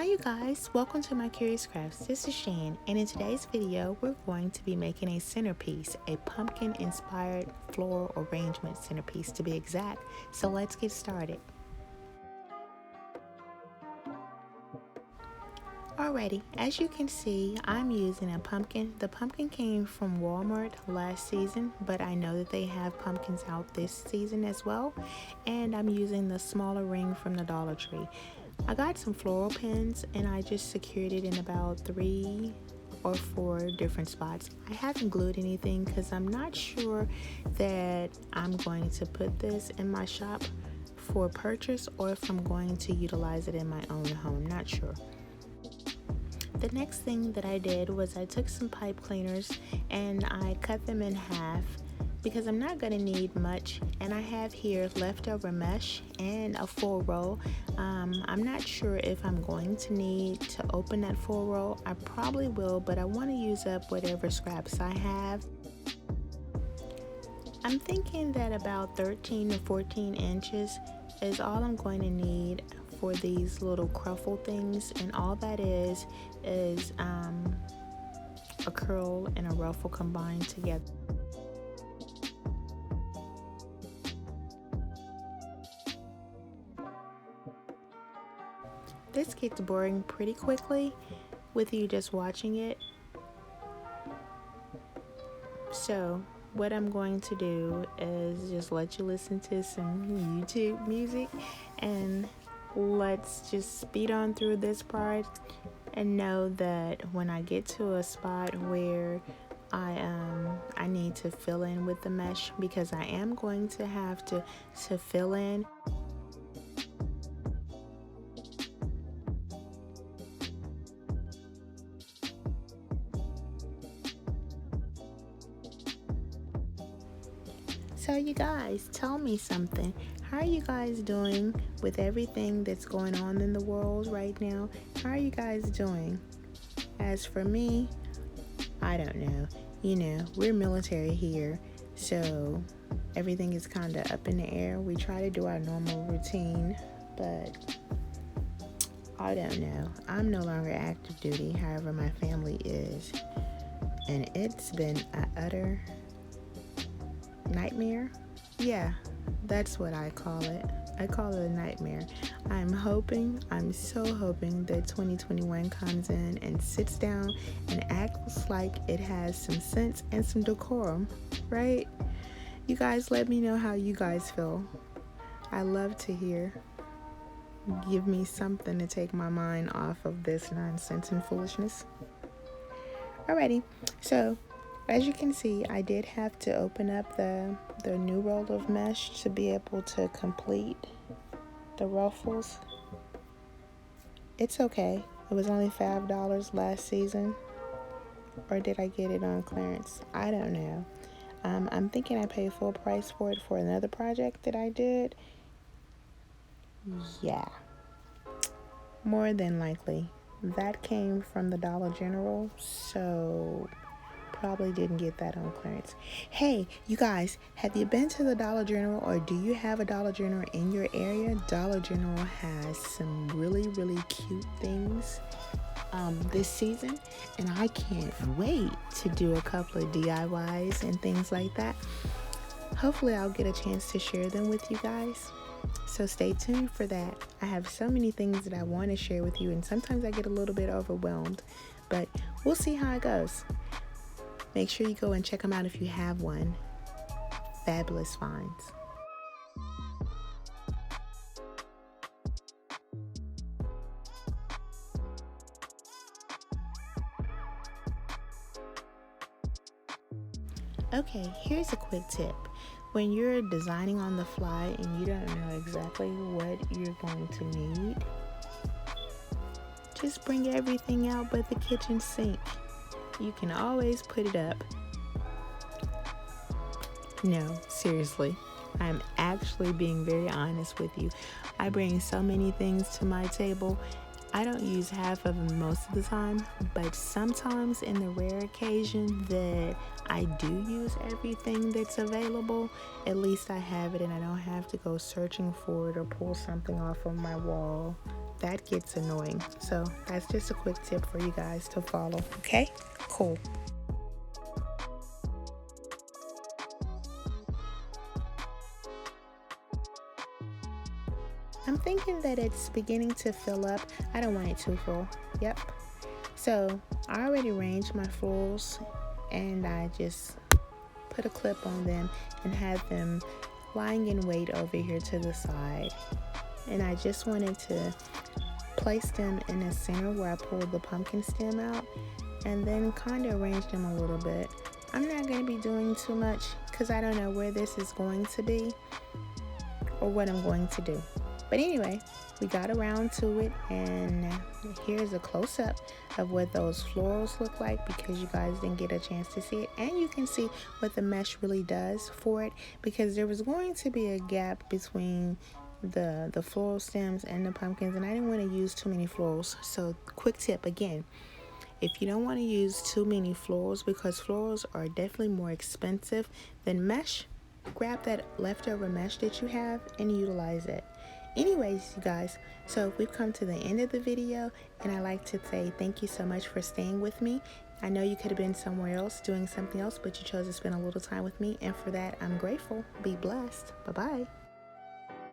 Hi you guys, welcome to my Curious Crafts. This is Shan, and in today's video we're going to be making a centerpiece, a pumpkin inspired floral arrangement centerpiece to be exact. So let's get started. Alrighty, as you can see, I'm using a pumpkin. The pumpkin came from Walmart last season, but I know that they have pumpkins out this season as well. And I'm using the smaller ring from the Dollar Tree. I got some floral pins and I just secured it in about 3 or 4 different spots. I haven't glued anything because I'm not sure that I'm going to put this in my shop for purchase or if I'm going to utilize it in my own home. Not sure. The next thing that I did was I took some pipe cleaners and I cut them in half because I'm not going to need much, and I have here leftover mesh and a full roll. I'm not sure if I'm going to need to open that full roll. I probably will, but I want to use up whatever scraps I have. I'm thinking that about 13 to 14 inches is all I'm going to need for these little cruffle things, and all that is a curl and a ruffle combined together. This gets boring pretty quickly with you just watching it. So what I'm going to do is just let you listen to some YouTube music, and let's just speed on through this part and know that when I get to a spot where I need to fill in with the mesh, because I am going to have to fill in. So you guys, tell me something. How are you guys doing with everything that's going on in the world right now? How are you guys doing? As for me, I don't know. You know, we're military here, so everything is kind of up in the air. We try to do our normal routine, but I don't know. I'm no longer active duty, however my family is. And it's been an utter nightmare. Yeah, that's what I call it. I call it a nightmare. I'm so hoping that 2021 comes in and sits down and acts like it has some sense and some decorum, right? You guys let me know how you guys feel. I love to hear. Give me something to take my mind off of this nonsense and foolishness. Alrighty, so as you can see, I did have to open up the new roll of mesh to be able to complete the ruffles. It's okay. It was only $5 last season. Or did I get it on clearance? I don't know. I'm thinking I paid full price for it for another project that I did. Yeah. More than likely. That came from the Dollar General, so probably didn't get that on clearance. Hey, you guys, have you been to the Dollar General, or do you have a Dollar General in your area? Dollar General has some really cute things this season, and I can't wait to do a couple of DIYs and things like that. Hopefully I'll get a chance to share them with you guys, so stay tuned for that. I have so many things that I want to share with you, and sometimes I get a little bit overwhelmed, but we'll see how it goes. Make sure you go and check them out if you have one. Fabulous finds. Okay, here's a quick tip. When you're designing on the fly and you don't know exactly what you're going to need, just bring everything out but the kitchen sink. You can always put it up. No, seriously, I'm actually being very honest with you. I bring so many things to my table. I don't use half of them most of the time, but sometimes in the rare occasion that I do use everything that's available, at least I have it and I don't have to go searching for it or pull something off of my wall that gets annoying. So that's just a quick tip for you guys to follow. Okay, cool. I'm thinking that it's beginning to fill up. I don't want it too full. Yep. So I already arranged my florals, and I just put a clip on them and had them lying in wait over here to the side. And I just wanted to place them in the center where I pulled the pumpkin stem out, and then kind of arrange them a little bit. I'm not going to be doing too much because I don't know where this is going to be or what I'm going to do. But anyway, we got around to it, and here's a close-up of what those florals look like because you guys didn't get a chance to see it. And you can see what the mesh really does for it, because there was going to be a gap between the floral stems and the pumpkins, and I didn't want to use too many florals. So quick tip again, if you don't want to use too many florals, because florals are definitely more expensive than mesh, grab that leftover mesh that you have and utilize it. Anyways, you guys, so we've come to the end of the video, and I'd like to say thank you so much for staying with me. I know you could have been somewhere else doing something else, but you chose to spend a little time with me, and for that I'm grateful. Be blessed. Bye-bye.